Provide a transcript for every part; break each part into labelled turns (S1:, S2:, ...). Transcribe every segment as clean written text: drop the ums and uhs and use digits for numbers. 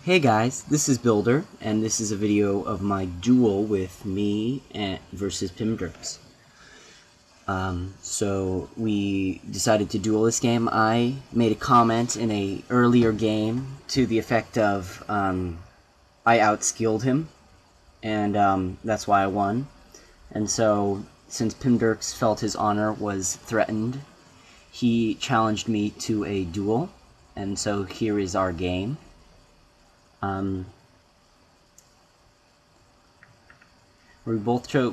S1: Hey guys, this is Builder, and this is a video of my duel with me versus Pimdurks. So we decided to duel this game. I made a comment in a earlier game to the effect of I outskilled him, and that's why I won. And so, since Pimdurks felt his honor was threatened, he challenged me to a duel, and so here is our game.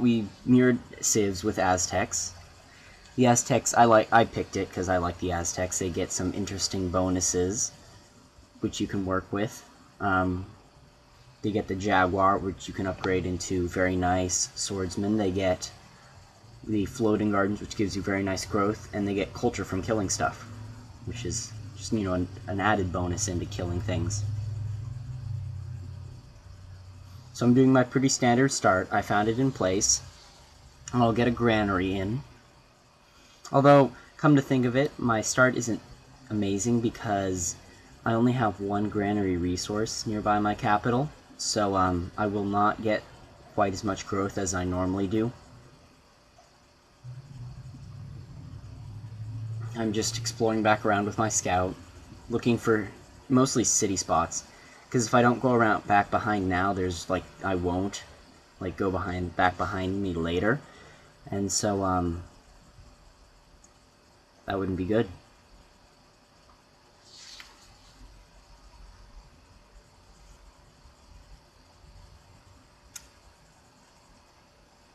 S1: We mirrored Civs with Aztecs. The Aztecs, I picked it because I like the Aztecs. They get some interesting bonuses, which you can work with. They get the Jaguar, which you can upgrade into very nice swordsman. They get the Floating Gardens, which gives you very nice growth, and they get culture from killing stuff, which is just, an added bonus into killing things. So I'm doing my pretty standard start. I found it in place. I'll get a granary in. Although, come to think of it, my start isn't amazing because I only have one granary resource nearby my capital, so I will not get quite as much growth as I normally do. I'm just exploring back around with my scout, looking for mostly city spots. Because if I don't go around back behind now, I won't go back behind me later, and so that wouldn't be good.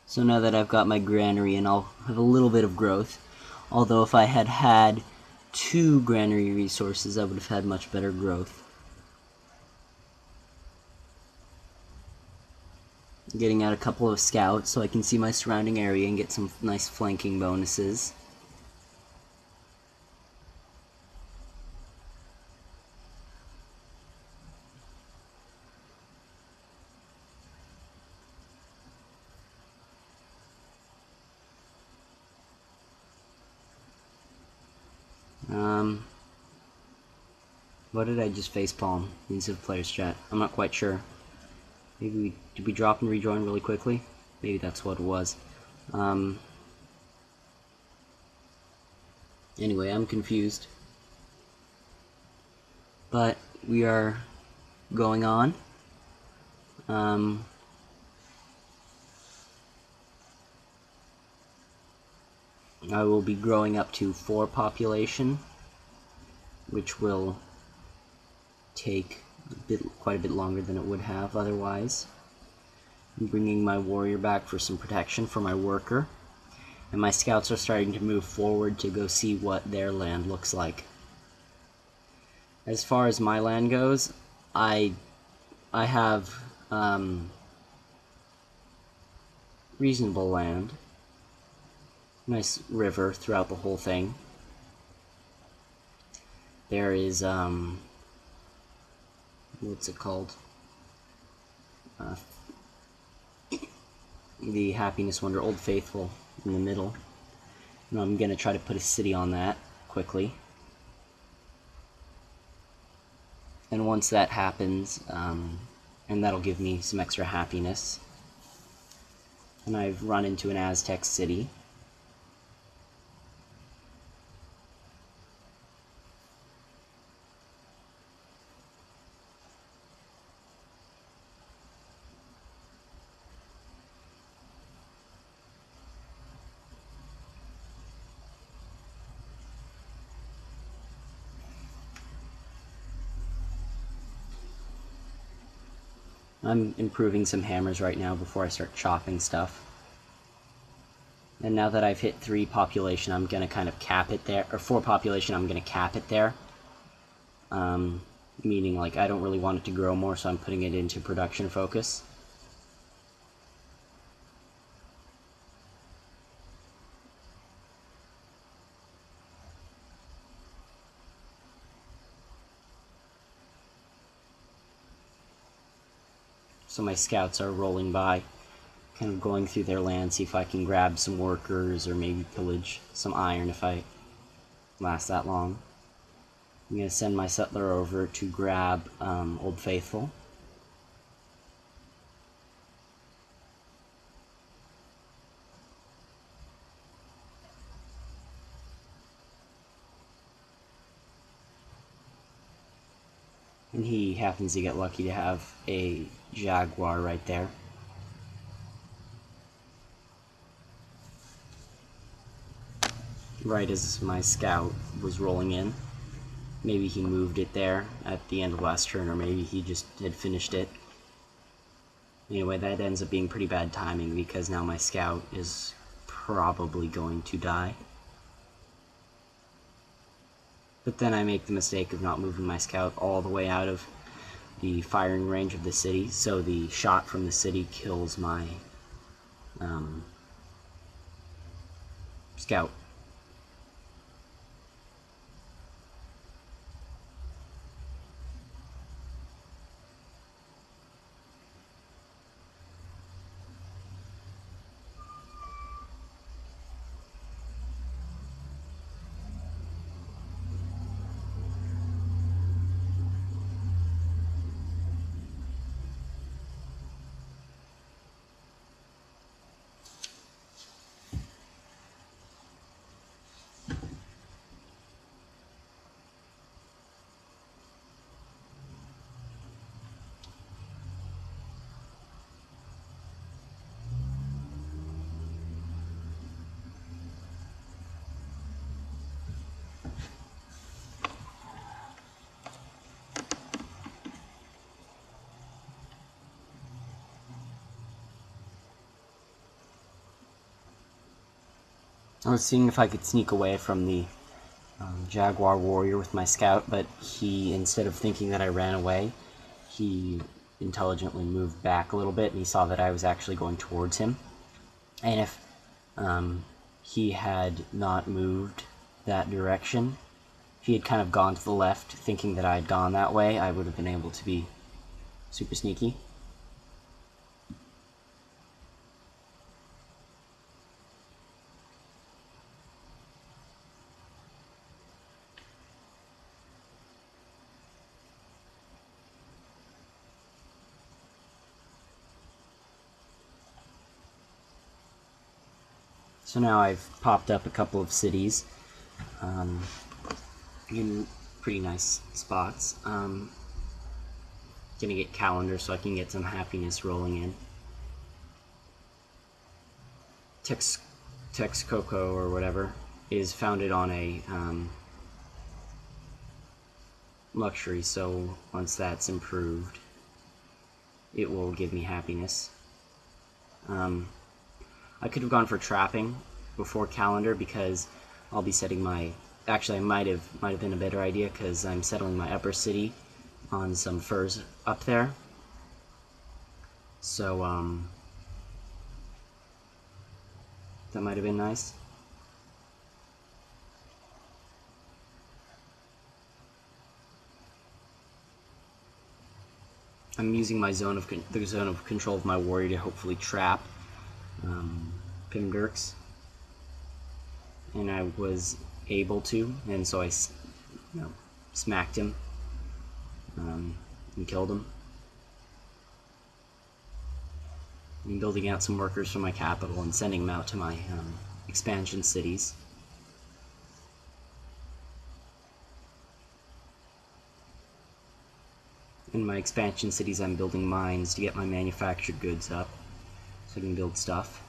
S1: So now that I've got my granary in, I'll have a little bit of growth. Although if I had had 2 granary resources, I would have had much better growth. Getting out a couple of scouts so I can see my surrounding area and get some nice flanking bonuses. What did I just facepalm in Civ Players Chat? I'm not quite sure. Maybe did we drop and rejoin really quickly? Maybe that's what it was. Anyway, I'm confused. But we are going on. I will be growing up to 4 population, which will take quite a bit longer than it would have otherwise. I'm bringing my warrior back for some protection for my worker, and my scouts are starting to move forward to go see what their land looks like. As far as my land goes, I have reasonable land. Nice river throughout the whole thing. There is what's it called? The Happiness Wonder, Old Faithful, in the middle. And I'm gonna try to put a city on that quickly. And once that happens, and that'll give me some extra happiness. And I've run into an Aztec city. I'm improving some hammers right now before I start chopping stuff. And now that I've hit 3 population, I'm gonna kind of cap it there, or 4 population, I'm gonna cap it there. Meaning, I don't really want it to grow more, so I'm putting it into production focus. So my scouts are rolling by, kind of going through their land, see if I can grab some workers or maybe pillage some iron if I last that long. I'm going to send my settler over to grab Old Faithful. And he happens to get lucky to have a jaguar right there. Right as my scout was rolling in. Maybe he moved it there at the end of last turn, or maybe he just had finished it. Anyway, that ends up being pretty bad timing because now my scout is probably going to die. But then I make the mistake of not moving my scout all the way out of the firing range of the city, so the shot from the city kills my scout. I was seeing if I could sneak away from the Jaguar warrior with my scout, but he, instead of thinking that I ran away, he intelligently moved back a little bit, and he saw that I was actually going towards him. And if he had not moved that direction, if he had kind of gone to the left, thinking that I had gone that way, I would have been able to be super sneaky. So now I've popped up a couple of cities in pretty nice spots. Gonna get calendar so I can get some happiness rolling in. Texcoco or whatever is founded on a luxury, so once that's improved, it will give me happiness. I could have gone for trapping before calendar because I'll be setting my... Actually, I might have been a better idea because I'm settling my upper city on some furs up there. So, that might have been nice. I'm using my the zone of control of my warrior to hopefully trap Pimdirks, and I was able to, and so I smacked him and killed him. I'm building out some workers from my capital and sending them out to my expansion cities. In my expansion cities, I'm building mines to get my manufactured goods up, so I can build stuff.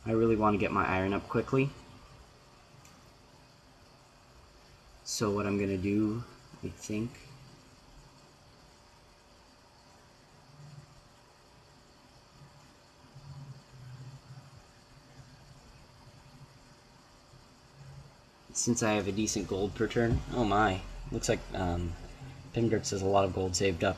S1: I really want to get my iron up quickly. So what I'm going to do, I think... Since I have a decent gold per turn... Oh my, looks like Pimdirks has a lot of gold saved up.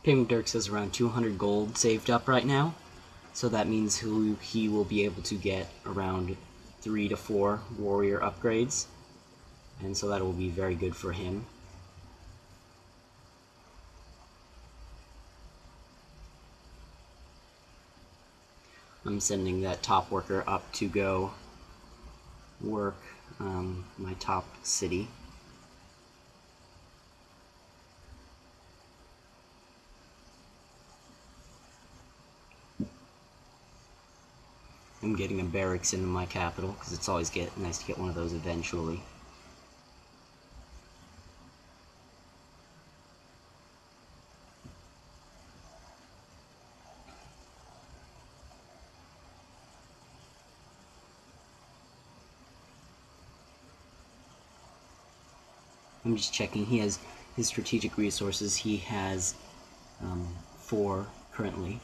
S1: Payment Dirks has around 200 gold saved up right now, so that means he will be able to get around 3 to 4 warrior upgrades, and so that will be very good for him. I'm sending that top worker up to go work my top city. I'm getting a barracks into my capital, because it's always nice to get one of those eventually. I'm just checking. He has his strategic resources. He has 4 currently,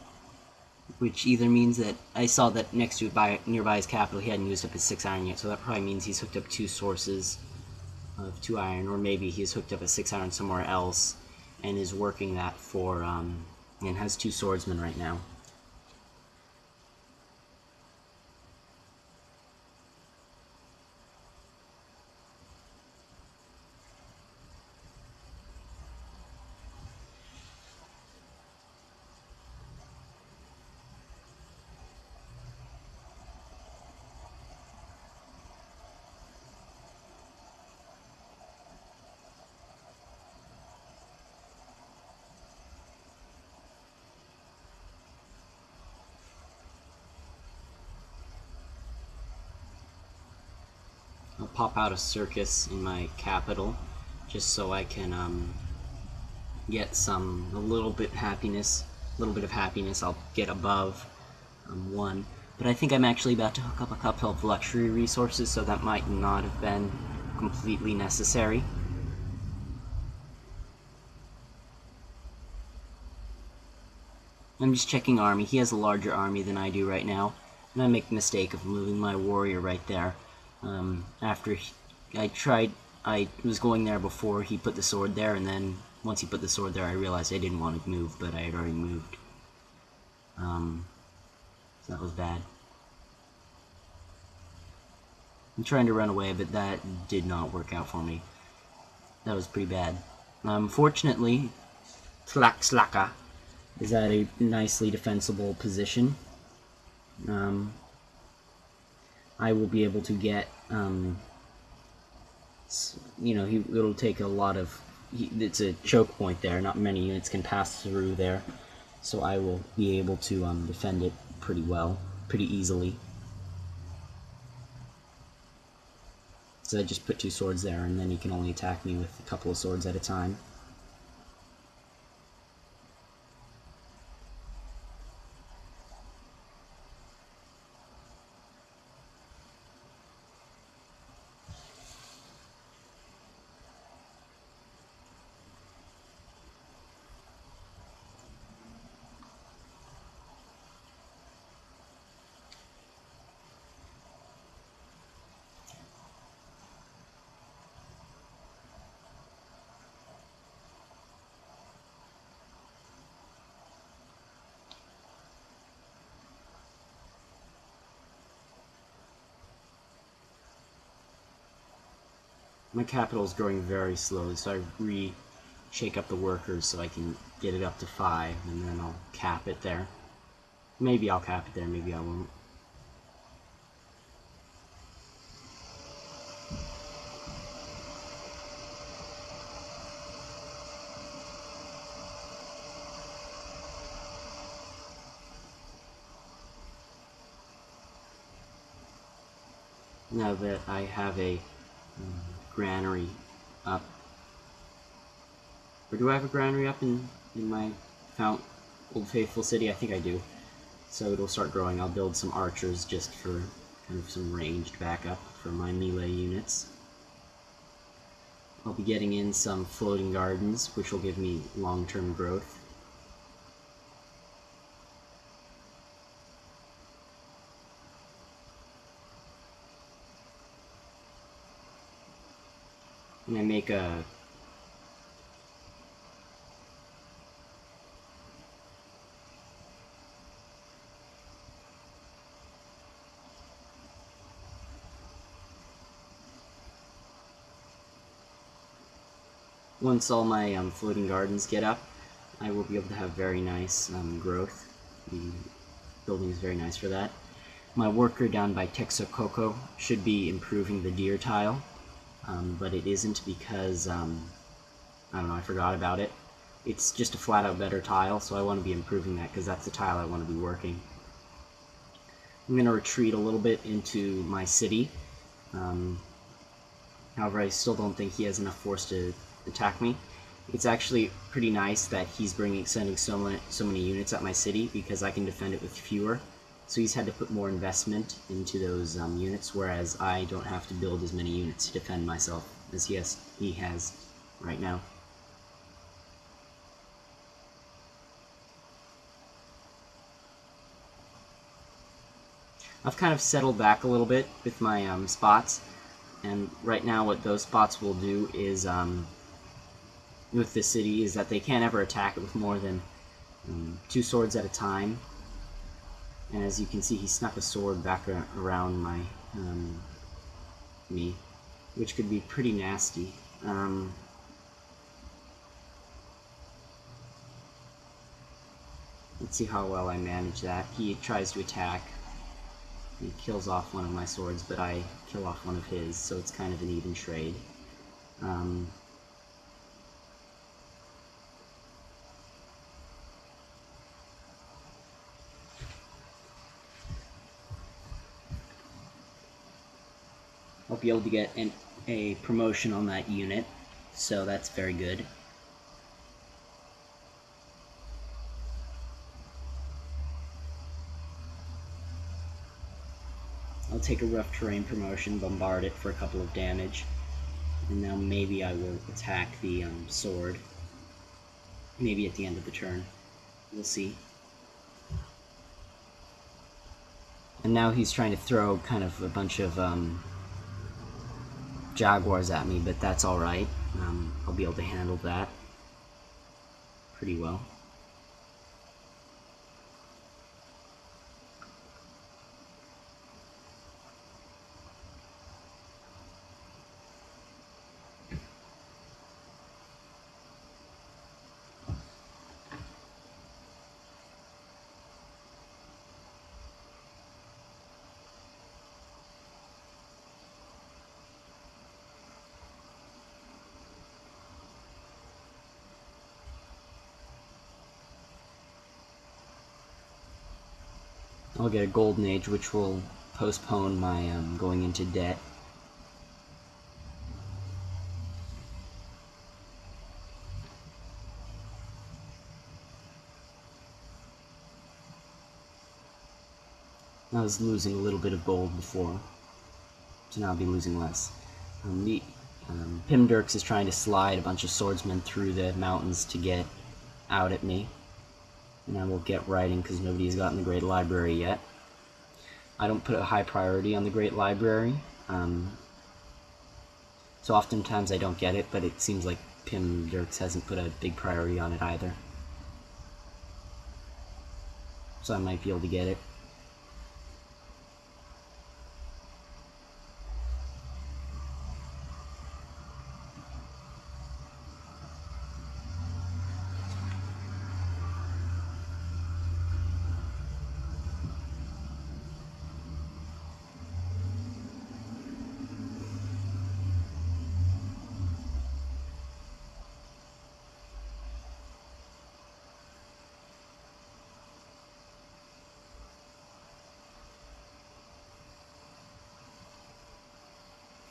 S1: which either means that I saw that next to nearby his capital he hadn't used up his 6 iron yet, so that probably means he's hooked up 2 sources of 2 iron, or maybe he's hooked up a 6 iron somewhere else and is working that for and has 2 swordsmen right now. I'll pop out a circus in my capital just so I can get a little bit of happiness. I'll get above 1. But I think I'm actually about to hook up a couple of luxury resources, so that might not have been completely necessary. I'm just checking army. He has a larger army than I do right now, and I make the mistake of moving my warrior right there. I was going there before he put the sword there, and then once he put the sword there I realized I didn't want to move, but I had already moved. So that was bad. I'm trying to run away, but that did not work out for me. That was pretty bad. Fortunately, Tlaxcala is at a nicely defensible position. I will be able to get, it'll take a lot of, it's a choke point there, not many units can pass through there, so I will be able to defend it pretty well, pretty easily. So I just put 2 swords there, and then he can only attack me with a couple of swords at a time. My capital is growing very slowly, so I shake up the workers so I can get it up to 5, and then I'll cap it there. Maybe I'll cap it there, maybe I won't. Now that I have a granary up. Or do I have a granary up in my Old Faithful city? I think I do. So it'll start growing. I'll build some archers just for kind of some ranged backup for my melee units. I'll be getting in some floating gardens, which will give me long-term growth. And I make a Once all my floating gardens get up, I will be able to have very nice growth. The building is very nice for that. My worker down by Texacoco should be improving the deer tile, but it isn't because, I don't know, I forgot about it. It's just a flat-out better tile, so I want to be improving that because that's the tile I want to be working. I'm going to retreat a little bit into my city. However, I still don't think he has enough force to attack me. It's actually pretty nice that he's sending so many units at my city because I can defend it with fewer. So he's had to put more investment into those units, whereas I don't have to build as many units to defend myself as he has right now. I've kind of settled back a little bit with my spots, and right now what those spots will do is, with the city, is that they can't ever attack it with more than 2 swords at a time. And as you can see, he snuck a sword back around my me, which could be pretty nasty. Let's see how well I manage that. He tries to attack. He kills off one of my swords, but I kill off one of his, so it's kind of an even trade. I'll be able to get a promotion on that unit, so that's very good. I'll take a rough terrain promotion, bombard it for a couple of damage, and now maybe I will attack the sword. Maybe at the end of the turn. We'll see. And now he's trying to throw kind of a bunch of jaguars at me, but that's alright. I'll be able to handle that pretty well. I'll get a golden age, which will postpone my going into debt. I was losing a little bit of gold before, so now I'll be losing less. Pimdirks is trying to slide a bunch of swordsmen through the mountains to get out at me. And I will get writing because nobody has gotten the Great Library yet. I don't put a high priority on the Great Library, so oftentimes I don't get it, but it seems like Pimdirks hasn't put a big priority on it either. So I might be able to get it.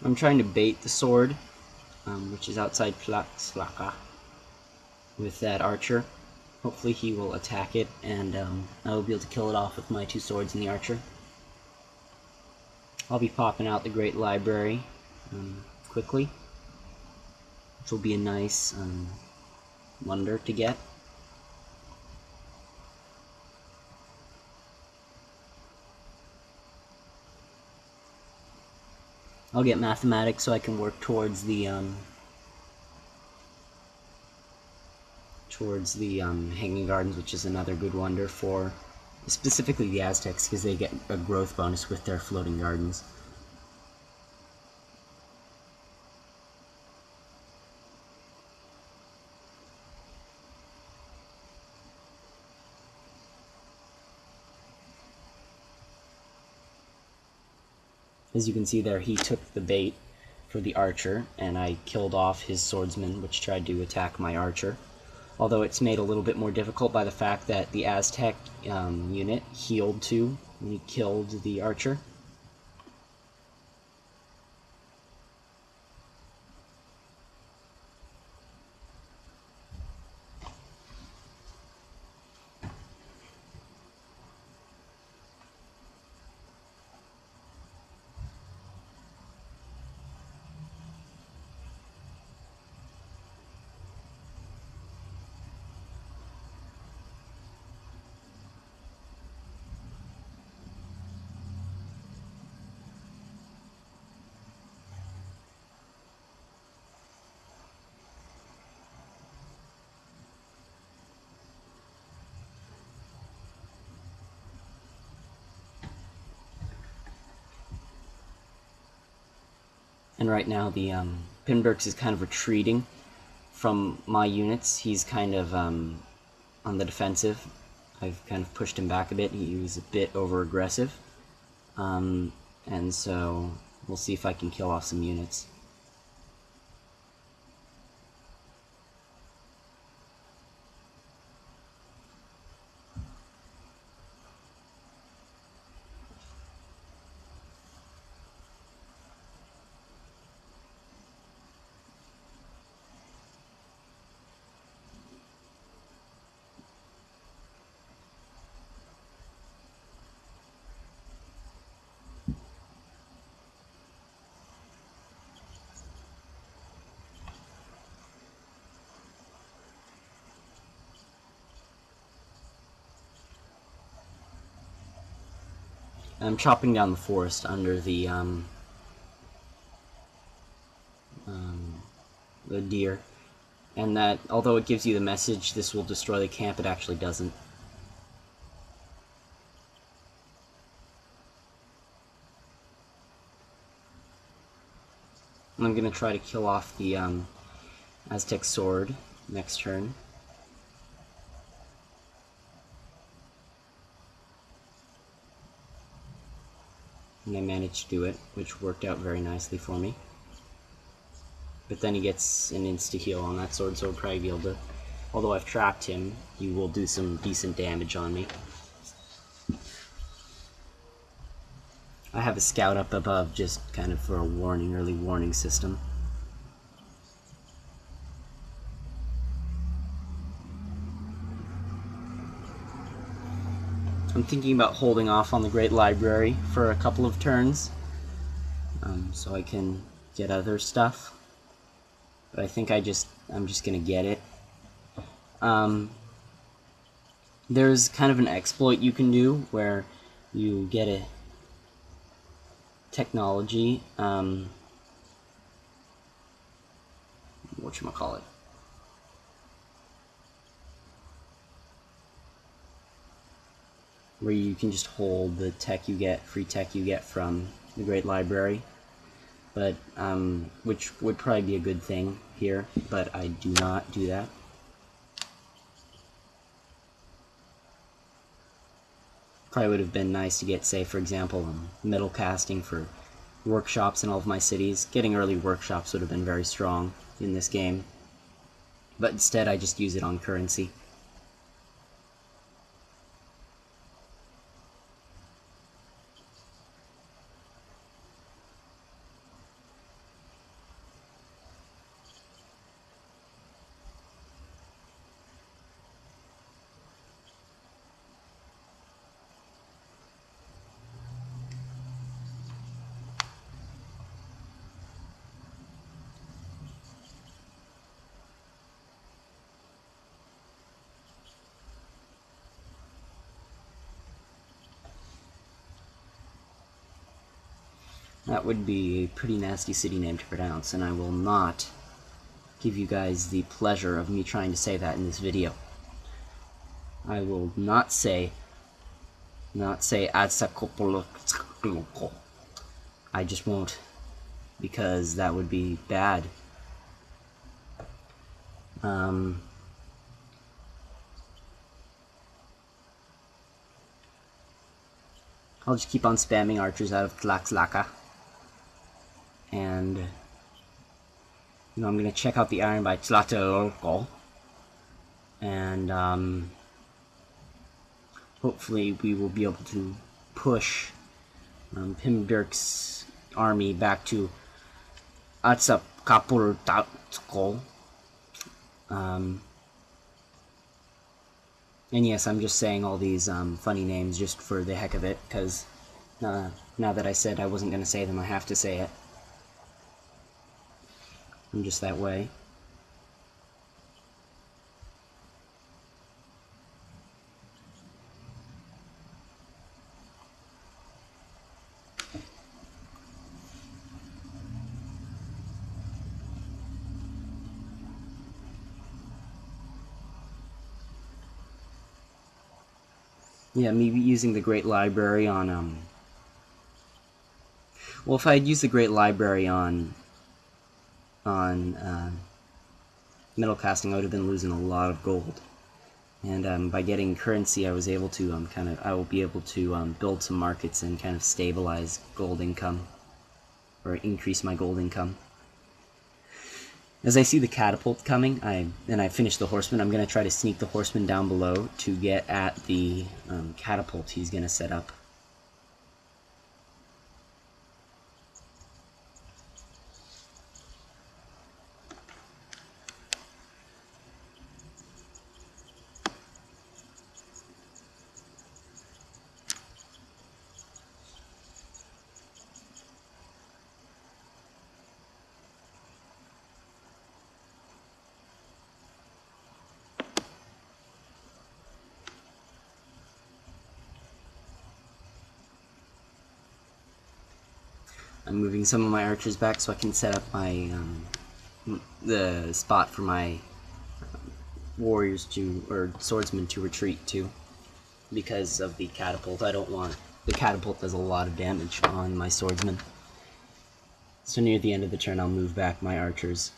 S1: I'm trying to bait the sword, which is outside Flaka, with that archer. Hopefully he will attack it, and I will be able to kill it off with my 2 swords and the archer. I'll be popping out the Great Library quickly, which will be a nice wonder to get. I'll get mathematics so I can work towards the Hanging Gardens, which is another good wonder for specifically the Aztecs, because they get a growth bonus with their floating gardens. As you can see there, he took the bait for the archer, and I killed off his swordsman, which tried to attack my archer. Although it's made a little bit more difficult by the fact that the Aztec unit healed too when he killed the archer. And right now the Pinbergs is kind of retreating from my units. He's kind of on the defensive. I've kind of pushed him back a bit. He was a bit over-aggressive. And so we'll see if I can kill off some units. I'm chopping down the forest under the deer, and that, although it gives you the message this will destroy the camp, it actually doesn't. And I'm going to try to kill off the Aztec sword next turn. And I managed to do it, which worked out very nicely for me. But then he gets an insta-heal on that sword, so I'll probably be able to... Although I've trapped him, he will do some decent damage on me. I have a scout up above, just kind of for a warning, early warning system. I'm thinking about holding off on the Great Library for a couple of turns, so I can get other stuff. But I think I'm just gonna get it. There's kind of an exploit you can do where you get a technology, whatchamacallit, where you can just hold the tech you get, free tech you get from the Great Library, but which would probably be a good thing here, but I do not do that. Probably would have been nice to get, say, for example, metal casting for workshops in all of my cities. Getting early workshops would have been very strong in this game, but instead I just use it on currency. That would be a pretty nasty city name to pronounce, and I will not give you guys the pleasure of me trying to say that in this video. I will not say Aztec. I just won't, because that would be bad. I'll just keep on spamming archers out of Tlaxlaca. and I'm going to check out the iron by Tlatelolco, and hopefully we will be able to push Pimdirk's army back to Aztec. And yes, I'm just saying all these funny names just for the heck of it, because now that I said I wasn't going to say them, I have to say it. I'm just that way. Yeah, me using the Great Library on, well, if I had used the Great Library on metal casting, I would have been losing a lot of gold. And by getting currency, I was able to I will be able to build some markets and kind of stabilize gold income, or increase my gold income. As I see the catapult coming, and I finish the horseman, I'm going to try to sneak the horseman down below to get at the catapult he's going to set up. I'm moving some of my archers back so I can set up my the spot for my warriors or swordsmen to retreat to, because of the catapult. I don't want the catapult does a lot of damage on my swordsmen. So near the end of the turn, I'll move back my archers.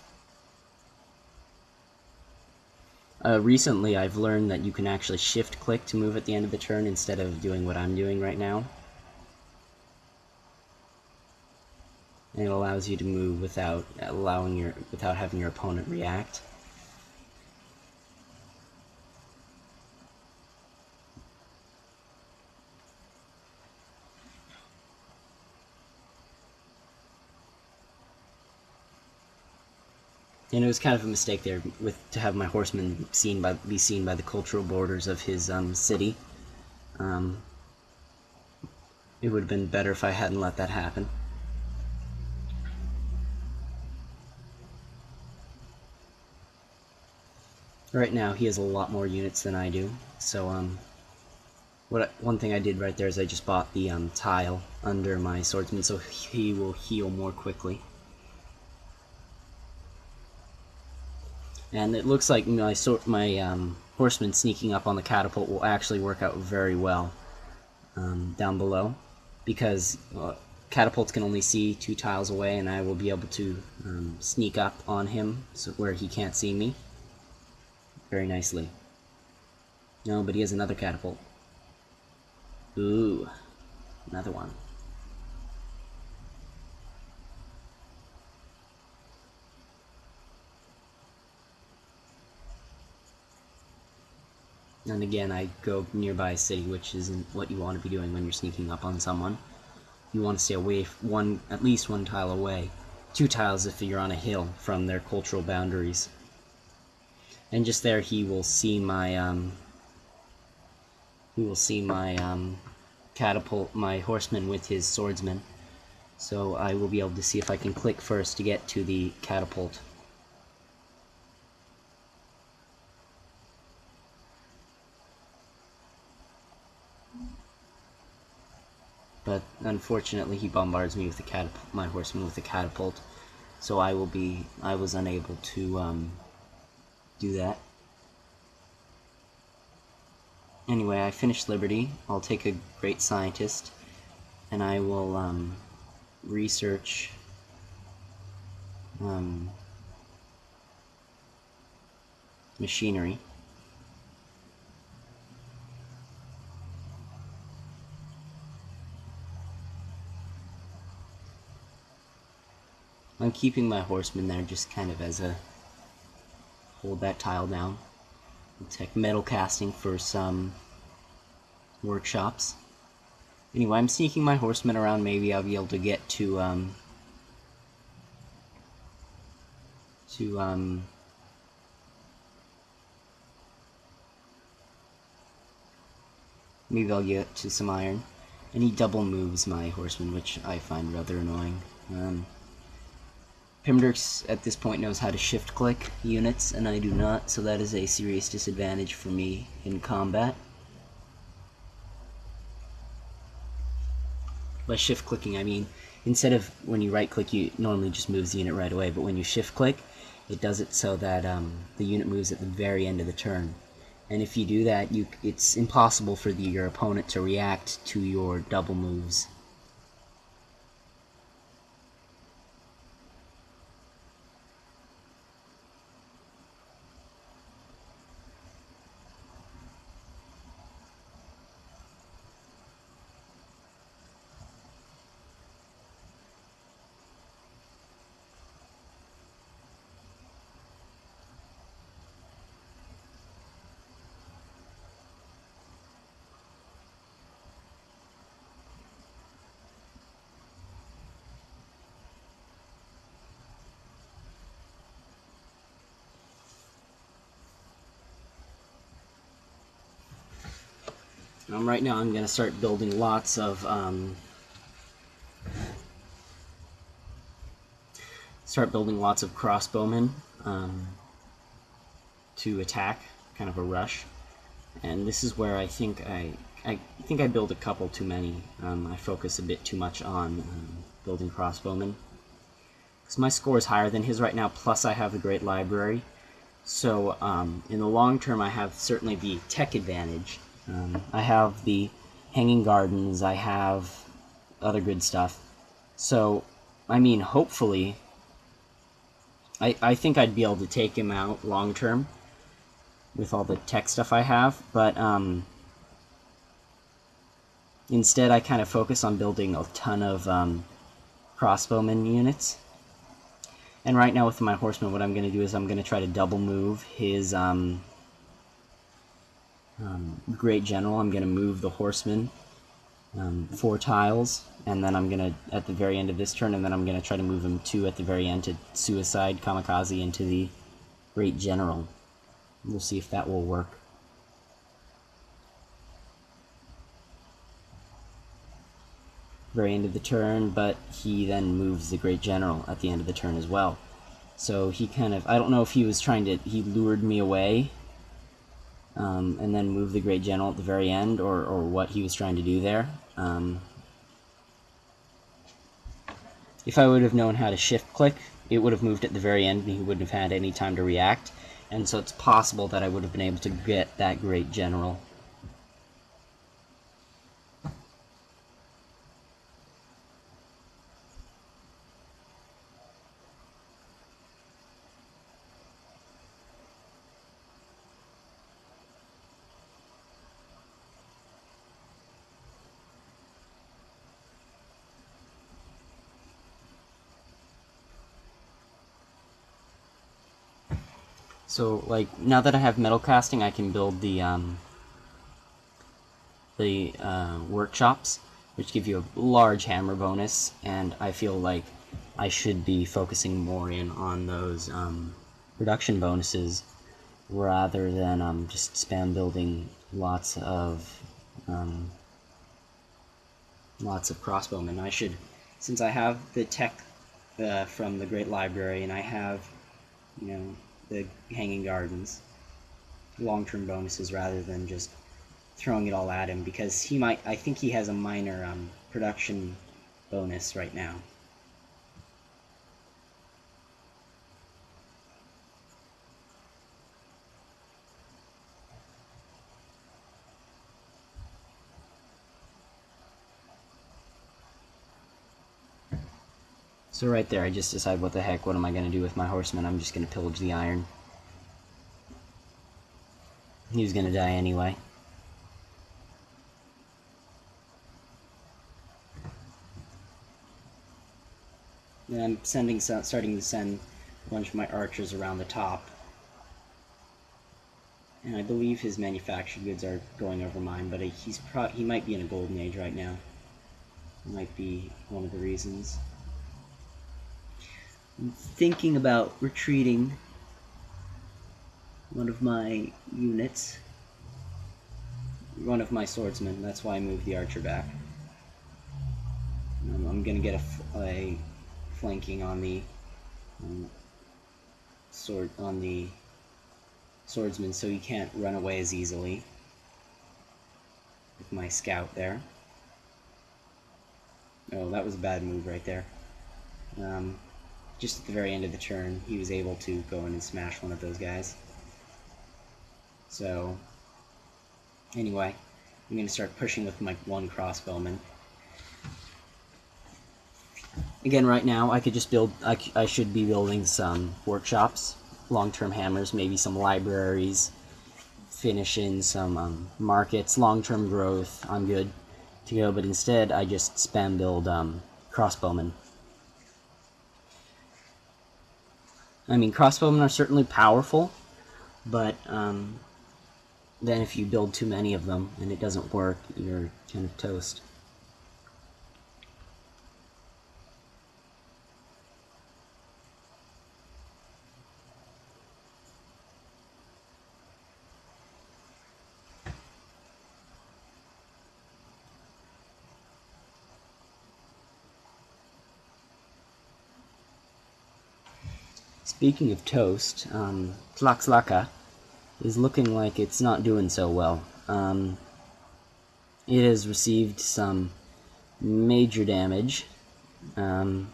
S1: Recently, I've learned that you can actually shift-click to move at the end of the turn instead of doing what I'm doing right now. And it allows you to move without having your opponent react. And it was kind of a mistake there to have my horsemen be seen by the cultural borders of his city. It would have been better if I hadn't let that happen. Right now, he has a lot more units than I do, so one thing I did right there is I just bought the tile under my swordsman, so he will heal more quickly. And it looks like my horseman sneaking up on the catapult will actually work out very well down below, because catapults can only see 2 tiles away, and I will be able to sneak up on him where he can't see me very nicely. No, but he has another catapult. Ooh, another one. And again, I go nearby a city, which isn't what you want to be doing when you're sneaking up on someone. You want to stay away at least 1 tile away. 2 tiles if you're on a hill from their cultural boundaries. And just there, he will see my catapult, my horseman with his swordsman. So I will be able to see if I can click first to get to the catapult. But unfortunately, he bombards me with the catapult, my horseman with the catapult. So I was unable to do that. Anyway, I finished Liberty. I'll take a great scientist, and I will research machinery. I'm keeping my horseman there just kind of as a hold that tile down. We'll take metal casting for some workshops. Anyway, I'm sneaking my horsemen around. Maybe I'll be able to get to maybe I'll get to some iron. And he double moves my horseman, which I find rather annoying. Pimdirks at this point knows how to shift click units, and I do not, so that is a serious disadvantage for me in combat. By shift clicking, I mean, instead of when you right click, you normally just moves the unit right away, but when you shift click, it does it so that the unit moves at the very end of the turn. And if you do that, it's impossible for your opponent to react to your double moves. Right now I'm going to start building lots of crossbowmen to attack, kind of a rush. And this is where I think I build a couple too many. I focus a bit too much on building crossbowmen. Because my score is higher than his right now, plus I have the Great Library. So in the long term I have certainly the tech advantage. I have the Hanging Gardens, I have other good stuff. So, I mean, hopefully, I think I'd be able to take him out long term with all the tech stuff I have, but instead I kind of focus on building a ton of crossbowman units. And right now with my horseman, what I'm going to do is I'm going to try to double move his Great General. I'm going to move the horseman 4 tiles, and then I'm going to, at the very end of this turn, and then I'm going to try to move him 2 at the very end to suicide Kamikaze into the Great General. We'll see if that will work. Very end of the turn, but he then moves the Great General at the end of the turn as well. So he kind of, I don't know if he was trying to, he lured me away and then moved the Great General at the very end, or what he was trying to do there. If I would have known how to shift click, it would have moved at the very end and he wouldn't have had any time to react. And so it's possible that I would have been able to get that Great General. So, like, now that I have metal casting, I can build the workshops, which give you a large hammer bonus, and I feel like I should be focusing more in on those production bonuses rather than just spam building lots of crossbowmen. I should, since I have the tech from the Great Library, and I have, you know, the Hanging Gardens, long-term bonuses rather than just throwing it all at him, because he might, I think he has a minor production bonus right now. So right there, I just decide, what the heck, what am I going to do with my horseman? I'm just going to pillage the iron. He's going to die anyway. Then I'm starting to send a bunch of my archers around the top. And I believe his manufactured goods are going over mine, but he might be in a golden age right now. Might be one of the reasons. I'm thinking about retreating one of my units. One of my swordsmen. That's why I moved the archer back. I'm gonna get a flanking on the swordsman, so he can't run away as easily with my scout there. Oh, that was a bad move right there. Just at the very end of the turn, he was able to go in and smash one of those guys. So, anyway, I'm going to start pushing with my one crossbowman. Again, right now, I could just build, I should be building some workshops, long-term hammers, maybe some libraries, finish in some markets, long-term growth. I'm good to go, but instead I just spam build crossbowmen. I mean, crossbowmen are certainly powerful, but then if you build too many of them and it doesn't work, you're kind of toast. Speaking of toast, Tlaxlaca is looking like it's not doing so well. It has received some major damage. And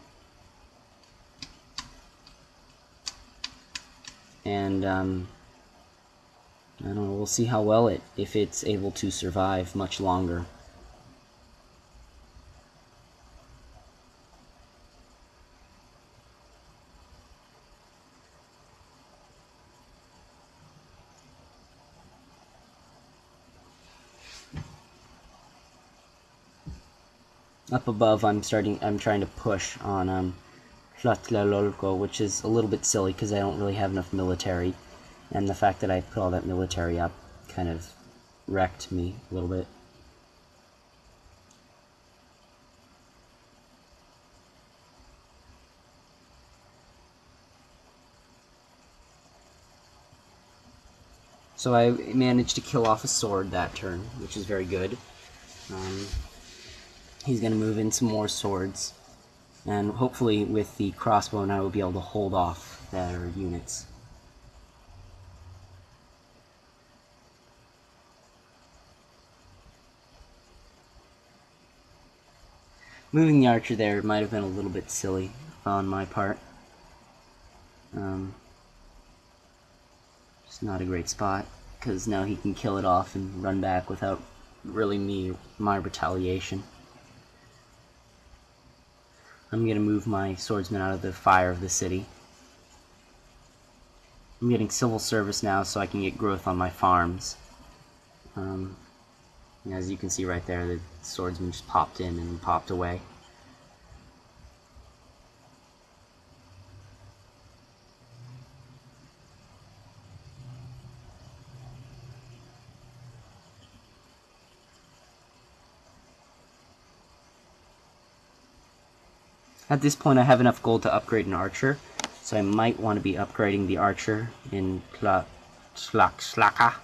S1: I don't know, we'll see how well if it's able to survive much longer. Up above, I'm trying to push on Tlatelolco, which is a little bit silly because I don't really have enough military, and the fact that I put all that military up kind of wrecked me a little bit. So I managed to kill off a sword that turn, which is very good. He's going to move in some more swords, and hopefully with the crossbow I will be able to hold off their units. Moving the archer there might have been a little bit silly on my part. It's not a great spot, because now he can kill it off and run back without really my retaliation. I'm going to move my swordsman out of the fire of the city. I'm getting civil service now so I can get growth on my farms. As you can see right there, the swordsman just popped in and popped away. At this point I have enough gold to upgrade an archer, so I might want to be upgrading the archer in Tlaxlaca.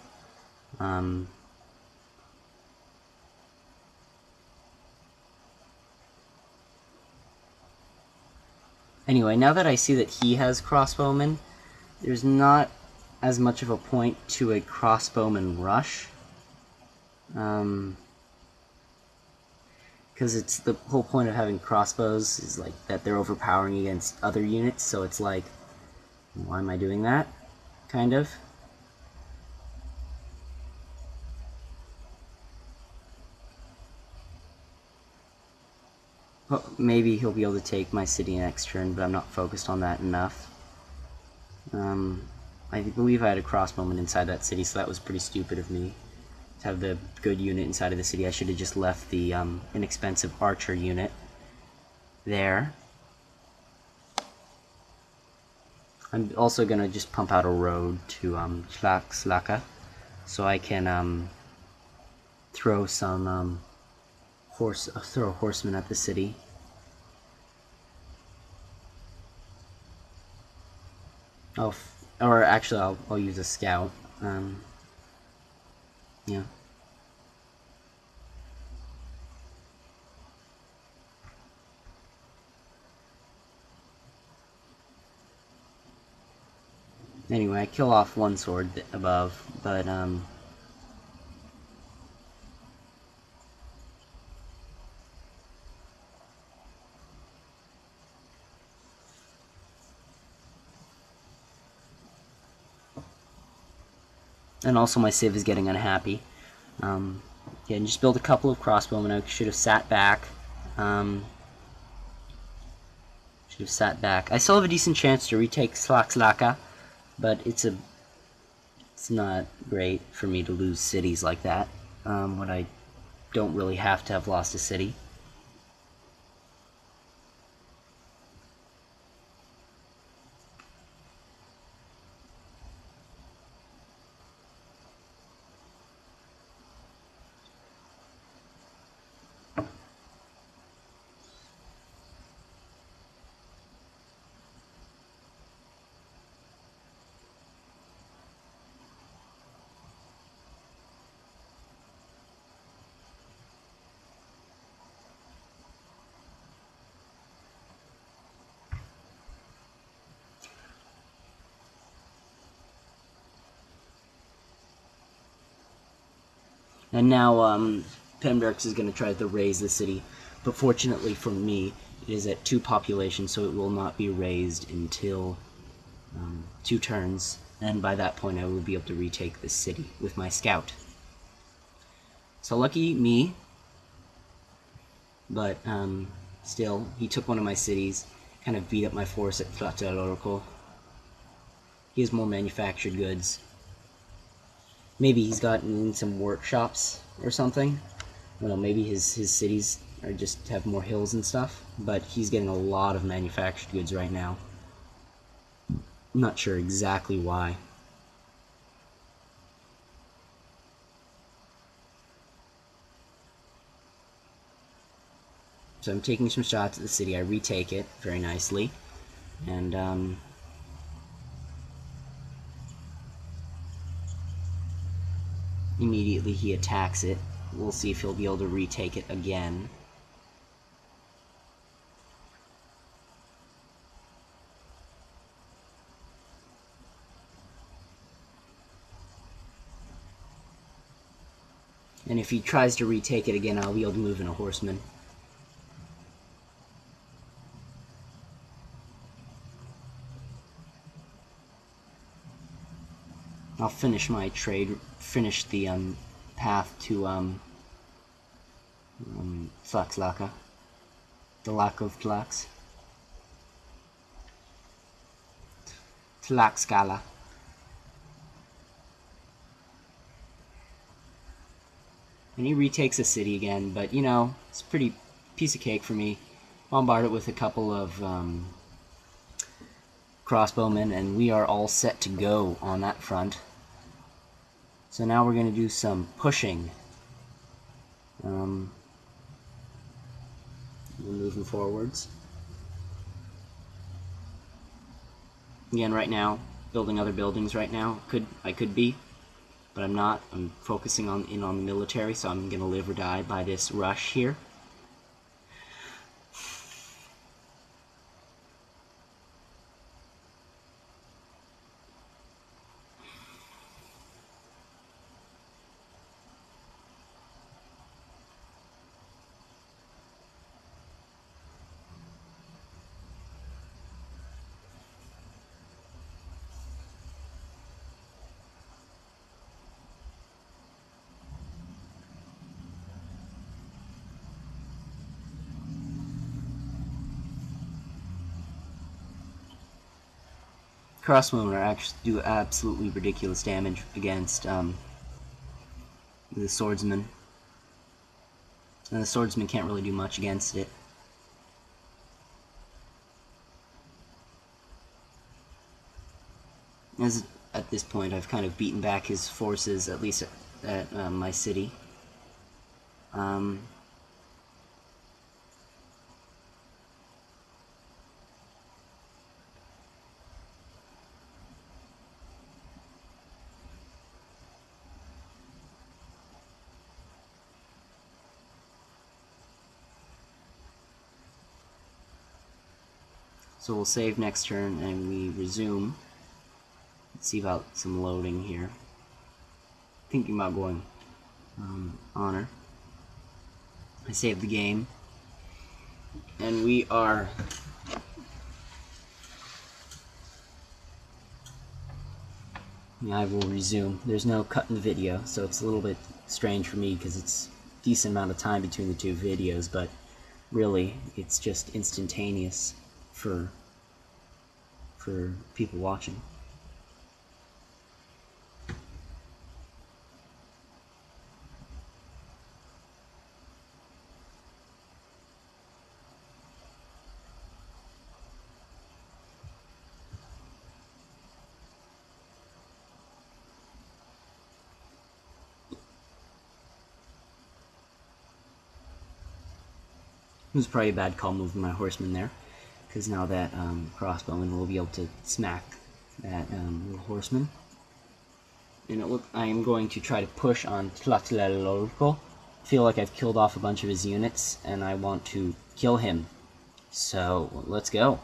S1: Anyway, now that I see that he has crossbowmen, there's not as much of a point to a crossbowman rush. Because it's the whole point of having crossbows is like that they're overpowering against other units, so it's like, why am I doing that? Kind of. Well, maybe he'll be able to take my city next turn, but I'm not focused on that enough. I believe I had a crossbowman inside that city, so that was pretty stupid of me. To have the good unit inside of the city, I should have just left the inexpensive archer unit there. I'm also gonna just pump out a road to Slaka, so I can throw some throw horsemen at the city. Oh, or actually, I'll use a scout. Yeah. Anyway, I kill off one sword above, but and also my Civ is getting unhappy. Yeah, and just build a couple of crossbowmen. I should have sat back. I still have a decent chance to retake Slaka, but it's not great for me to lose cities like that when I don't really have to have lost a city. And now Pemberix is going to try to raise the city, but fortunately for me, it is at 2 population, so it will not be raised until 2 turns, and by that point I will be able to retake the city with my scout. So lucky me, but still, he took one of my cities, kind of beat up my force at Tlatelolco. He has more manufactured goods. Maybe he's gotten some workshops or something. Well, maybe his cities are just have more hills and stuff, but he's getting a lot of manufactured goods right now. I'm not sure exactly why. So I'm taking some shots at the city. I retake it very nicely, and immediately he attacks it. We'll see if he'll be able to retake it again. And if he tries to retake it again, I'll be able to move in a horseman. I'll finish my trade, finish the path to Tlaxlaka, the lack of Tlax. Tlaxcala. And he retakes the city again, but you know, it's a pretty piece of cake for me. Bombard it with a couple of crossbowmen, and we are all set to go on that front. So now we're going to do some pushing. We're moving forwards. Again, right now, building other buildings right now. I could be, but I'm not. I'm focusing on the military, so I'm going to live or die by this rush here. Crossbowmen are actually do absolutely ridiculous damage against the swordsman. And the swordsman can't really do much against it. As at this point, I've kind of beaten back his forces, at least at my city. So we'll save next turn and we resume. Let's see about some loading here. Thinking about going honor. I save the game. And we are I will resume. There's no cut in the video, so it's a little bit strange for me because it's a decent amount of time between the two videos, but really it's just instantaneous for people watching. It was probably a bad call moving my horseman there, because now that crossbowman will be able to smack that little horseman. And I am going to try to push on Tlatelolco. I feel like I've killed off a bunch of his units, and I want to kill him. So, let's go.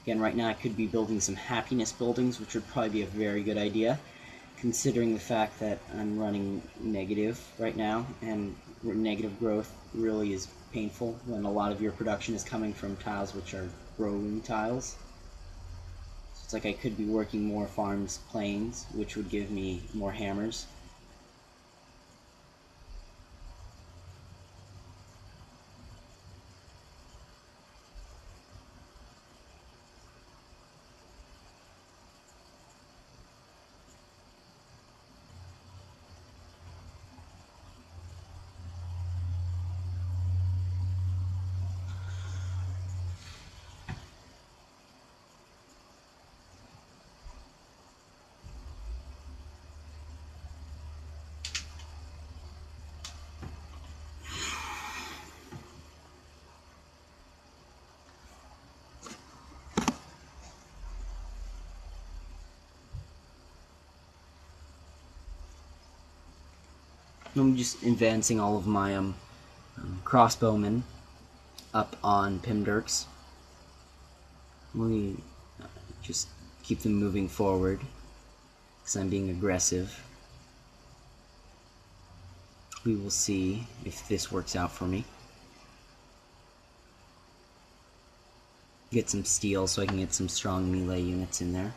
S1: Again, right now I could be building some happiness buildings, which would probably be a very good idea, considering the fact that I'm running negative right now, and negative growth really is painful when a lot of your production is coming from tiles which are growing tiles. So it's like I could be working more farms plains, which would give me more hammers. I'm just advancing all of my crossbowmen up on Pimdirks. We just keep them moving forward because I'm being aggressive. We will see if this works out for me. Get some steel so I can get some strong melee units in there.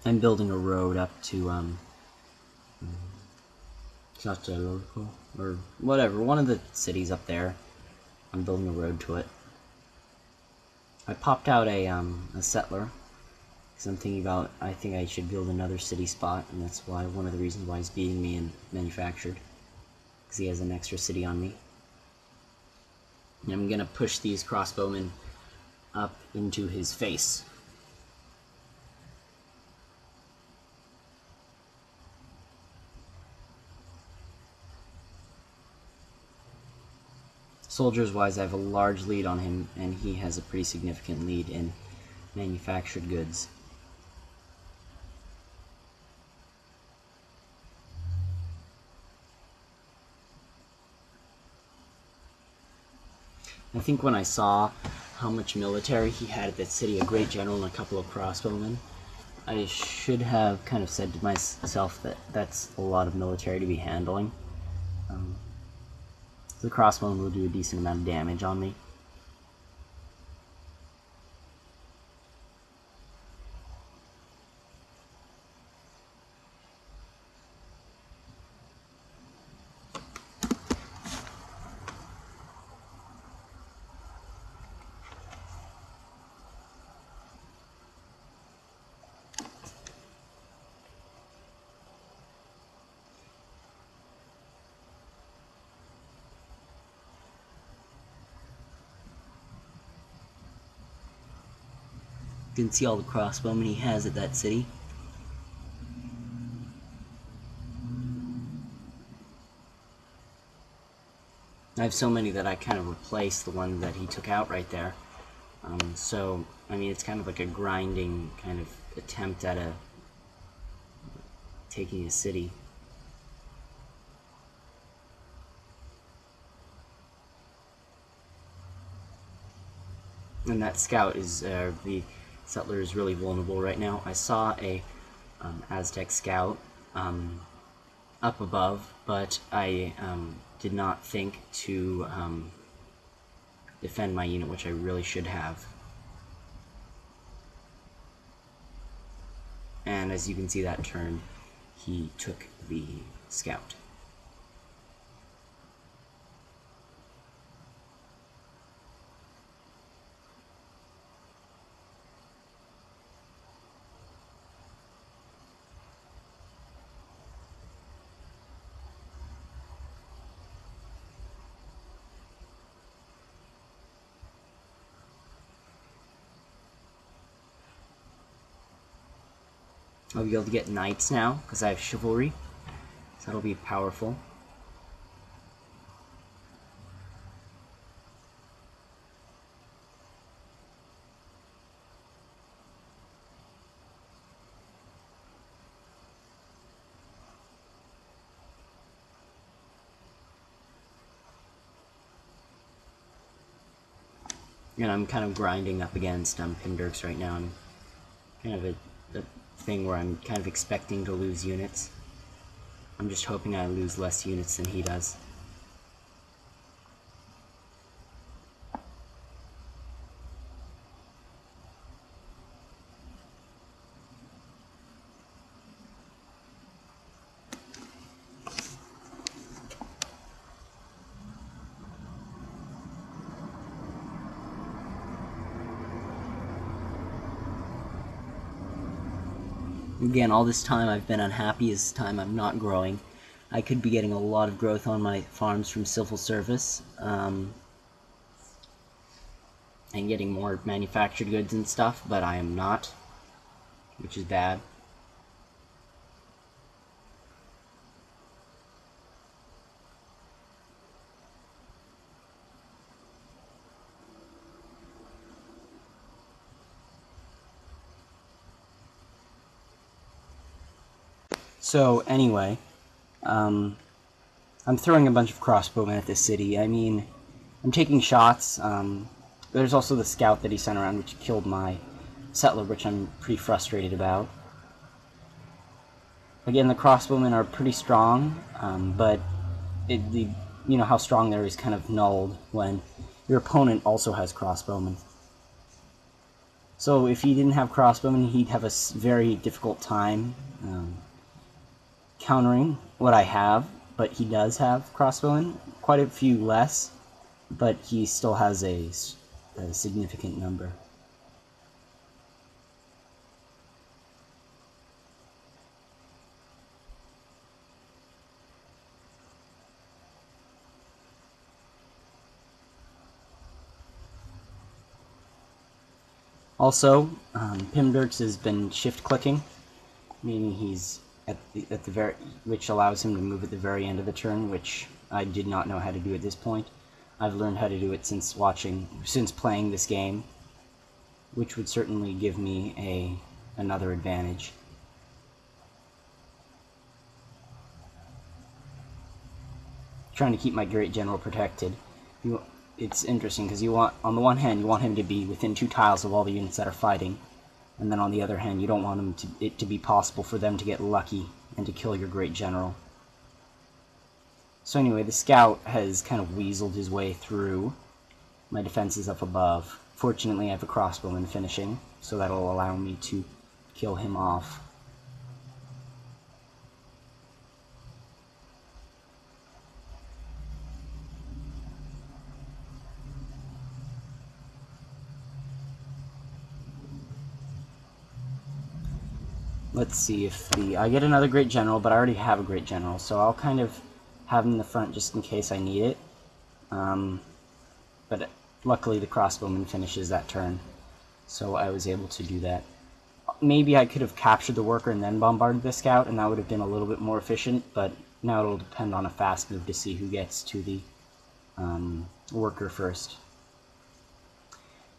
S1: I'm building a road up to Tlatelolco, or whatever, one of the cities up there. I'm building a road to it. I popped out a settler because I'm thinking about, I think I should build another city spot, and that's why one of the reasons why he's beating me in manufactured, because he has an extra city on me. And I'm gonna push these crossbowmen up into his face. soldiers-wise, I have a large lead on him, and he has a pretty significant lead in manufactured goods. I think when I saw how much military he had at that city, a great general and a couple of crossbowmen, I should have kind of said to myself that that's a lot of military to be handling. The crossbowman will do a decent amount of damage on me. You can see all the crossbowmen he has at that city. I have so many that I kind of replaced the one that he took out right there. So, I mean, it's kind of like a grinding kind of attempt at taking a city. And that scout is, the settler is really vulnerable right now. I saw a Aztec scout up above, but I did not think to defend my unit, which I really should have. And as you can see, that turn, he took the scout. I'll be able to get knights now, because I have chivalry, so that'll be powerful. And I'm kind of grinding up against Pimdirks right now. I'm kind of a thing where I'm kind of expecting to lose units. I'm just hoping I lose less units than he does. Again, all this time I've been unhappy. This time I'm not growing. I could be getting a lot of growth on my farms from civil service, and getting more manufactured goods and stuff, but I am not, which is bad. So anyway, I'm throwing a bunch of crossbowmen at this city. I mean, I'm taking shots. There's also the scout that he sent around, which killed my settler, which I'm pretty frustrated about. Again, the crossbowmen are pretty strong, but you know how strong they are is kind of nulled when your opponent also has crossbowmen. So if he didn't have crossbowmen, he'd have a very difficult time countering what I have, but he does have crossbowmen, quite a few less, but he still has a significant number. Also, Pimdirks has been shift clicking, meaning he's at the very, which allows him to move at the very end of the turn, which I did not know how to do at this point. I've learned how to do it since playing this game, which would certainly give me another advantage. Trying to keep my great general protected. It's interesting because on the one hand, you want him to be within 2 tiles of all the units that are fighting, and then on the other hand, you don't want it to be possible for them to get lucky and to kill your great general. So anyway, the scout has kind of weaseled his way through my defenses up above. Fortunately, I have a crossbowman finishing, so that'll allow me to kill him off. Let's see if I get another great general, but I already have a great general, so I'll kind of have him in the front just in case I need it. But luckily the crossbowman finishes that turn, so I was able to do that. Maybe I could have captured the worker and then bombarded the scout, and that would have been a little bit more efficient, but now it'll depend on a fast move to see who gets to the worker first.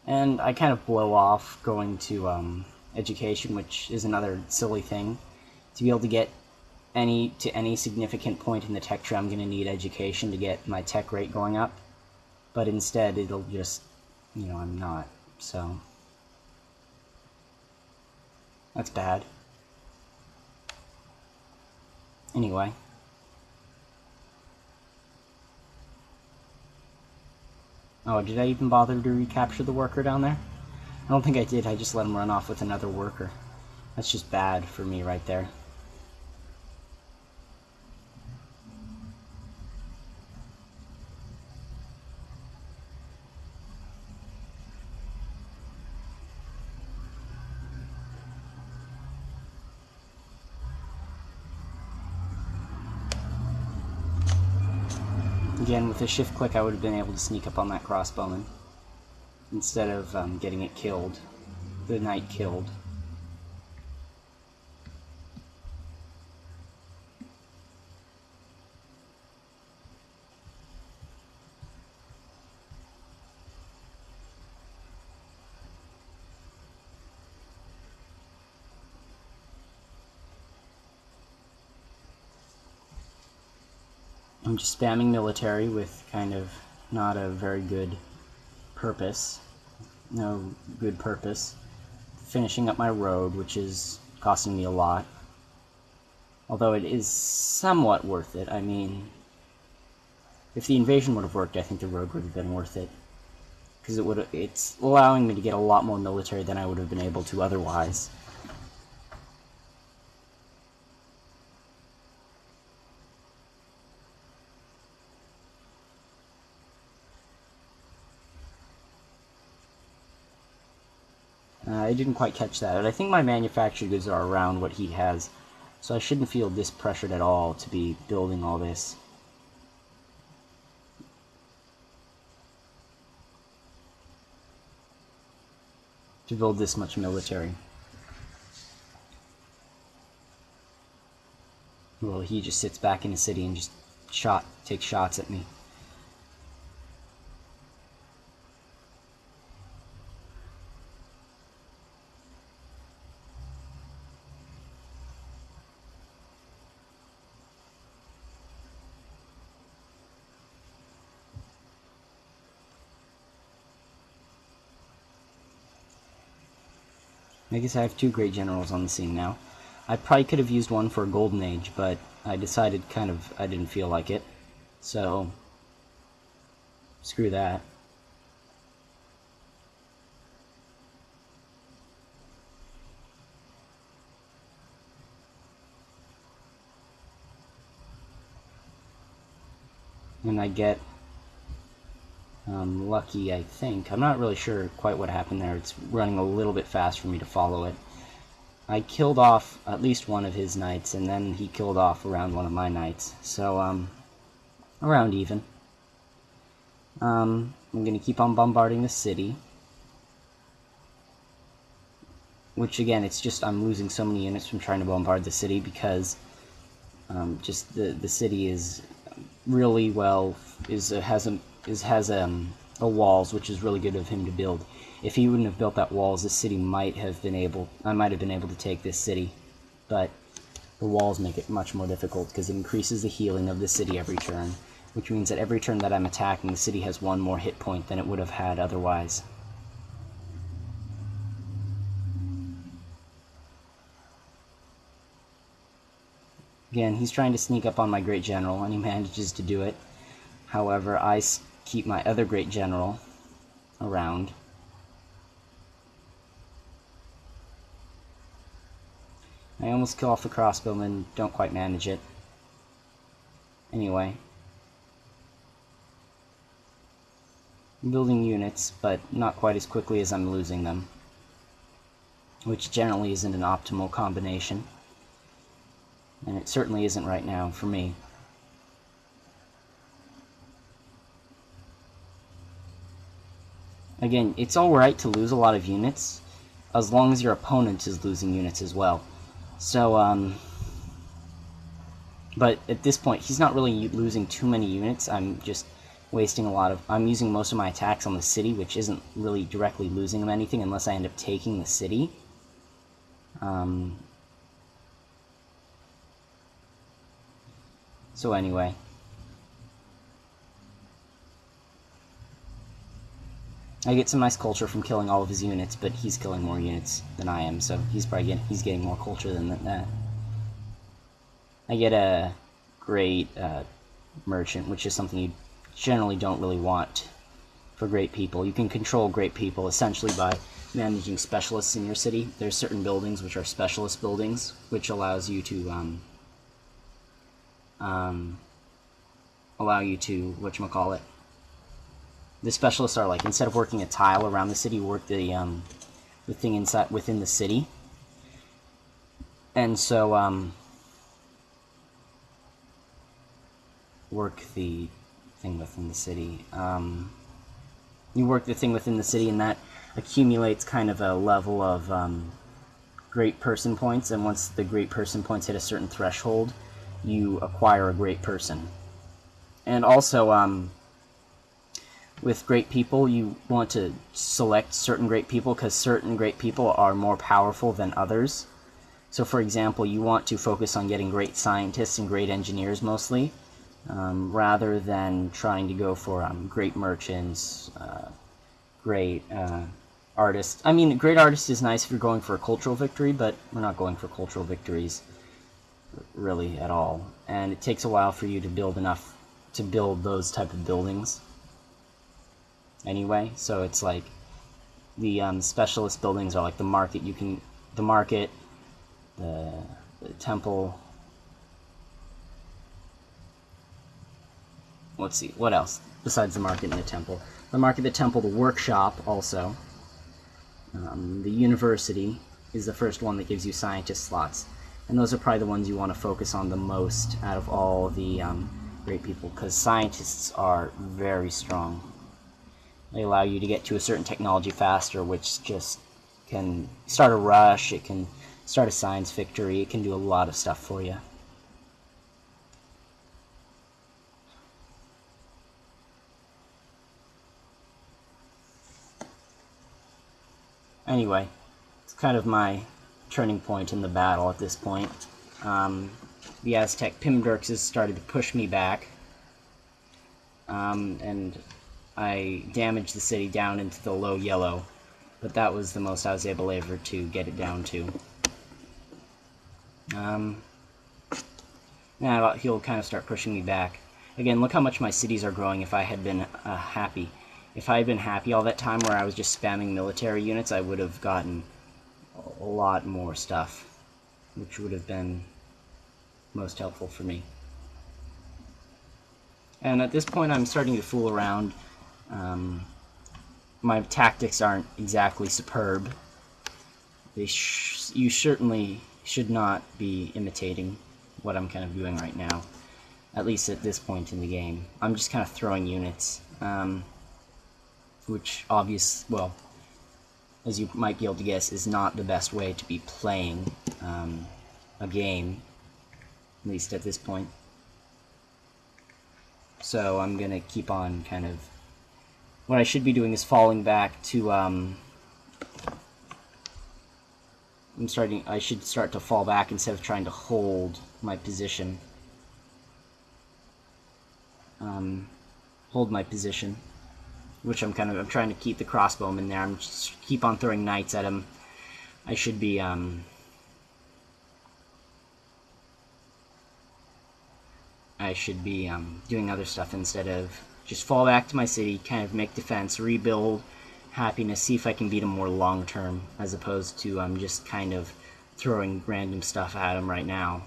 S1: And I kind of blow off going to education, which is another silly thing. To be able to get to any significant point in the tech tree, I'm going to need education to get my tech rate going up. But instead, it'll just, I'm not. So that's bad. Anyway. Oh, did I even bother to recapture the worker down there? I don't think I did. I just let him run off with another worker. That's just bad for me right there. Again, with a shift click, I would have been able to sneak up on that crossbowman instead of getting it killed. The knight killed. I'm just spamming military with kind of not a very good purpose. No good purpose. Finishing up my road, which is costing me a lot. Although it is somewhat worth it. I mean, if the invasion would have worked, I think the road would have been worth it. Because it's allowing me to get a lot more military than I would have been able to otherwise. I didn't quite catch that, but I think my manufactured goods are around what he has, so I shouldn't feel this pressured at all to be building all this. To build this much military. Well, he just sits back in the city and just takes shots at me. I guess I have 2 great generals on the scene now. I probably could have used one for a golden age, but I decided I didn't feel like it. So, screw that. And I get lucky, I think. I'm not really sure quite what happened there. It's running a little bit fast for me to follow it. I killed off at least one of his knights, and then he killed off around one of my knights. So, around even. I'm going to keep on bombarding the city. Which, again, it's just I'm losing so many units from trying to bombard the city because just the city is really has a has a walls, which is really good of him to build. If he wouldn't have built that walls, this city might have been able. I might have been able to take this city, but the walls make it much more difficult because it increases the healing of the city every turn, which means that every turn that I'm attacking, the city has one more hit point than it would have had otherwise. Again, he's trying to sneak up on my Great General, and he manages to do it. However, I keep my other Great General around. I almost kill off the crossbowman, don't quite manage it. Anyway. I'm building units, but not quite as quickly as I'm losing them, which generally isn't an optimal combination. And it certainly isn't right now for me. Again, it's alright to lose a lot of units, as long as your opponent is losing units as well. So, but at this point, he's not really losing too many units. I'm just wasting a lot of... I'm using most of my attacks on the city, which isn't really directly losing him anything unless I end up taking the city. So anyway. I get some nice culture from killing all of his units, but he's killing more units than I am, so he's probably getting more culture than that. I get a great merchant, which is something you generally don't really want for great people. You can control great people essentially by managing specialists in your city. There's certain buildings which are specialist buildings, which allows you to whatchamacallit. The specialists are like, instead of working a tile around the city, work the thing within the city. And so work the thing within the city. You work the thing within the city, and that accumulates kind of a level of great person points, and once the great person points hit a certain threshold, you acquire a great person. And also, with great people, you want to select certain great people, because certain great people are more powerful than others. So for example, you want to focus on getting great scientists and great engineers mostly, rather than trying to go for great merchants, great artists. I mean, great artist is nice if you're going for a cultural victory, but we're not going for cultural victories really at all. And it takes a while for you to build enough to build those type of buildings. Anyway, so it's like the specialist buildings are like the market. The temple. Let's see, what else besides the market and the temple? The market, the temple, the workshop also. The university is the first one that gives you scientist slots. And those are probably the ones you want to focus on the most out of all the great people, because scientists are very strong. They allow you to get to a certain technology faster, which just can start a rush, it can start a science victory, it can do a lot of stuff for you. Anyway, it's kind of my turning point in the battle at this point. The Aztec Pimdurks has started to push me back, and I damaged the city down into the low yellow, but that was the most I was able ever to get it down to. Now he'll kind of start pushing me back. Again, look how much my cities are growing if I had been happy. If I had been happy all that time where I was just spamming military units, I would have gotten a lot more stuff, which would have been most helpful for me. And at this point I'm starting to fool around. My tactics aren't exactly superb. You certainly should not be imitating what I'm kind of doing right now, at least at this point in the game. I'm just kind of throwing units, which well, as you might be able to guess, is not the best way to be playing a game, at least at this point. So I'm gonna keep on kind of what I should be doing is falling back to, I should start to fall back instead of trying to hold my position. Hold my position. Which I'm trying to keep the crossbowman there. I'm just keep on throwing knights at him. I should be, doing other stuff instead of just fall back to my city, kind of make defense, rebuild happiness, see if I can beat him more long term, as opposed to just kind of throwing random stuff at him right now.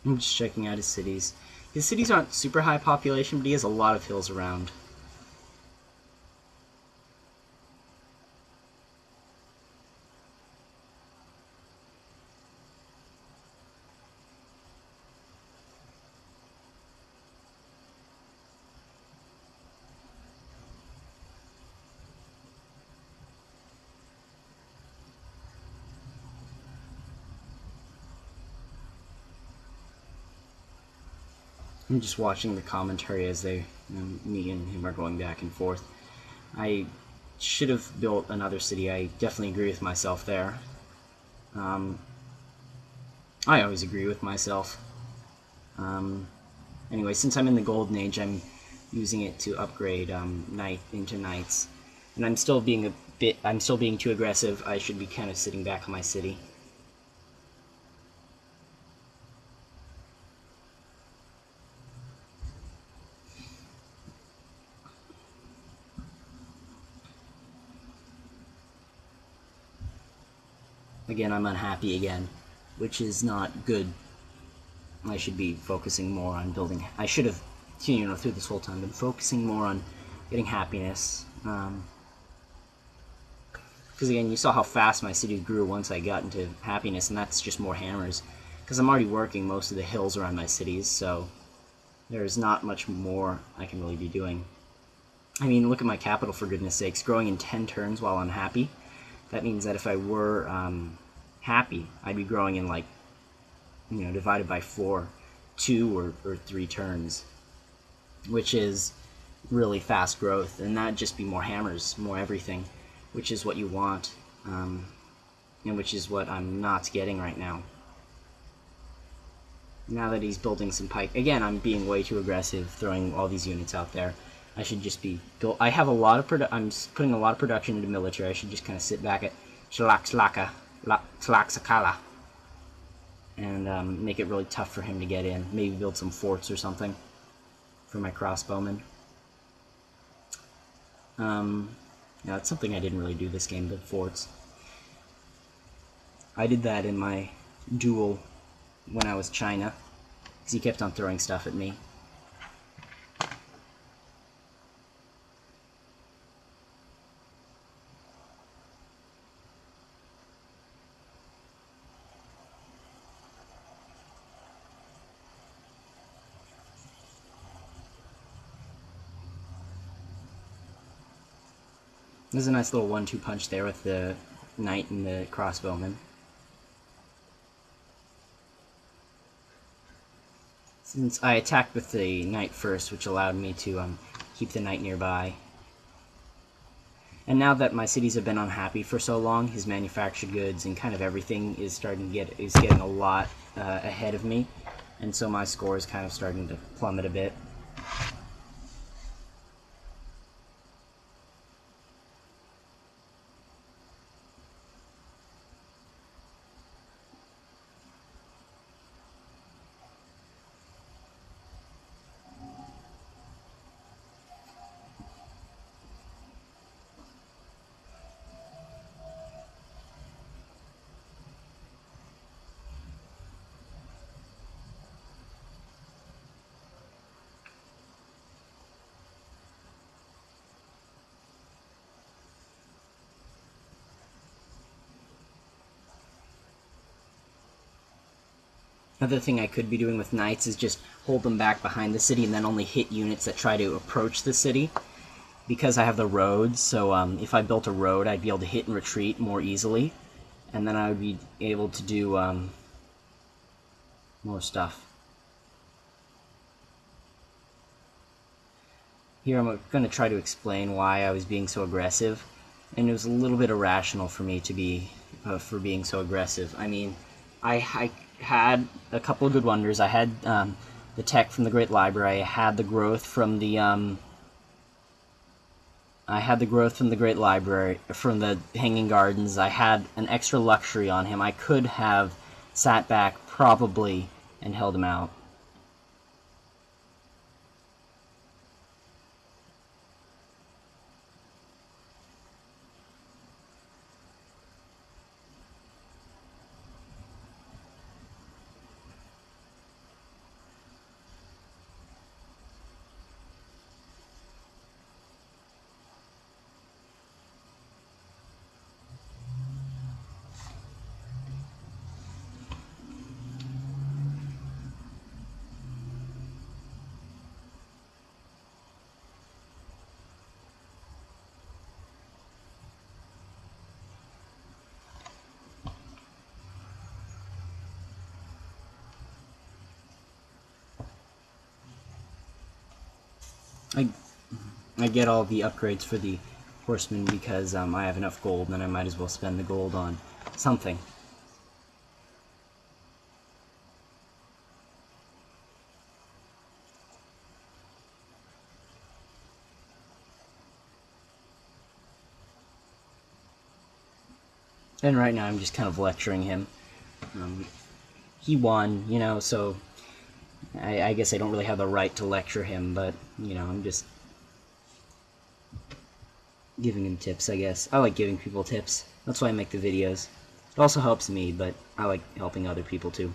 S1: I'm just checking out his cities. His cities aren't super high population, but he has a lot of hills around. I'm just watching the commentary as me and him are going back and forth. I should have built another city. I definitely agree with myself there. I always agree with myself. Anyway, since I'm in the Golden Age, I'm using it to upgrade knight into knights, and I'm still being too aggressive. I should be kind of sitting back on my city. Again, I'm unhappy again, which is not good. I should be focusing more on building. I should have, through this whole time, been focusing more on getting happiness. Because again, you saw how fast my city grew once I got into happiness, and that's just more hammers. Because I'm already working most of the hills around my cities, so there's not much more I can really be doing. I mean, look at my capital, for goodness sakes, growing in 10 turns while I'm happy. That means that if I were happy, I'd be growing in like, divided by 4, 2 or 3 turns, which is really fast growth, and that'd just be more hammers, more everything, which is what you want, and which is what I'm not getting right now. Now that he's building some pike, again, I'm being way too aggressive, throwing all these units out there. I should just be built. I have a lot of I'm putting a lot of production into military. I should just kind of sit back at Tlaxcala and make it really tough for him to get in. Maybe build some forts or something for my crossbowmen. Yeah, that's something I didn't really do this game, build forts. I did that in my duel when I was China, because he kept on throwing stuff at me. There's a nice little 1-2 punch there with the knight and the crossbowman. Since I attacked with the knight first, which allowed me to keep the knight nearby. And now that my cities have been unhappy for so long, his manufactured goods and kind of everything is getting a lot ahead of me, and so my score is kind of starting to plummet a bit. Another thing I could be doing with knights is just hold them back behind the city and then only hit units that try to approach the city. Because I have the roads, so if I built a road, I'd be able to hit and retreat more easily. And then I would be able to do more stuff. Here I'm going to try to explain why I was being so aggressive. And it was a little bit irrational for me to be, for being so aggressive. I mean, I had a couple of good wonders. I had the tech from the Great Library. I had the growth from the Great Library, from the Hanging Gardens. I had an extra luxury on him. I could have sat back, probably, and held him out. I get all the upgrades for the horsemen because I have enough gold, and I might as well spend the gold on something. And right now I'm just kind of lecturing him. He won, you know, so I guess I don't really have the right to lecture him, but, you know, I'm just giving him tips, I guess. I like giving people tips. That's why I make the videos. It also helps me, but I like helping other people too.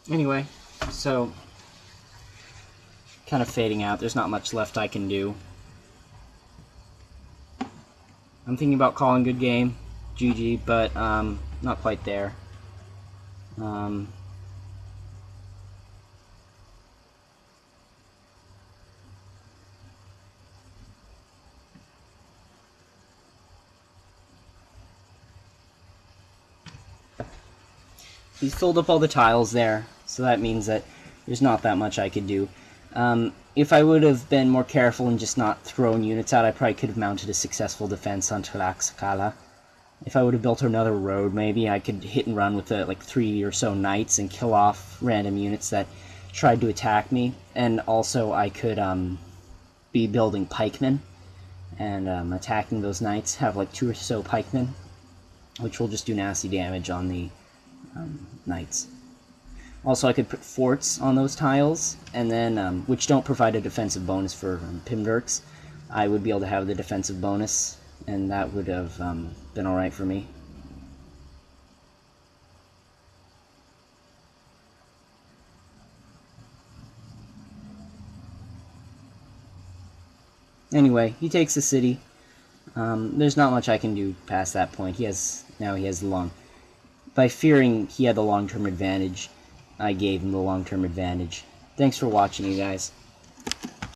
S1: Anyway, so, kind of fading out. There's not much left I can do. I'm thinking about calling good game, GG, but not quite there. He's filled up all the tiles there, so that means that there's not that much I could do. If I would have been more careful and just not thrown units out, I probably could have mounted a successful defense on Tlaxcala. If I would have built another road, maybe I could hit and run with like 3 or so knights and kill off random units that tried to attack me. And also I could be building pikemen and attacking those knights, have like 2 or so pikemen, which will just do nasty damage on the knights. Also, I could put forts on those tiles, and then, which don't provide a defensive bonus for Pimdirks. I would be able to have the defensive bonus, and that would have been alright for me. Anyway, he takes the city. There's not much I can do past that point. Now he has the long... By fearing he had the long-term advantage, I gave him the long-term advantage. Thanks for watching, you guys.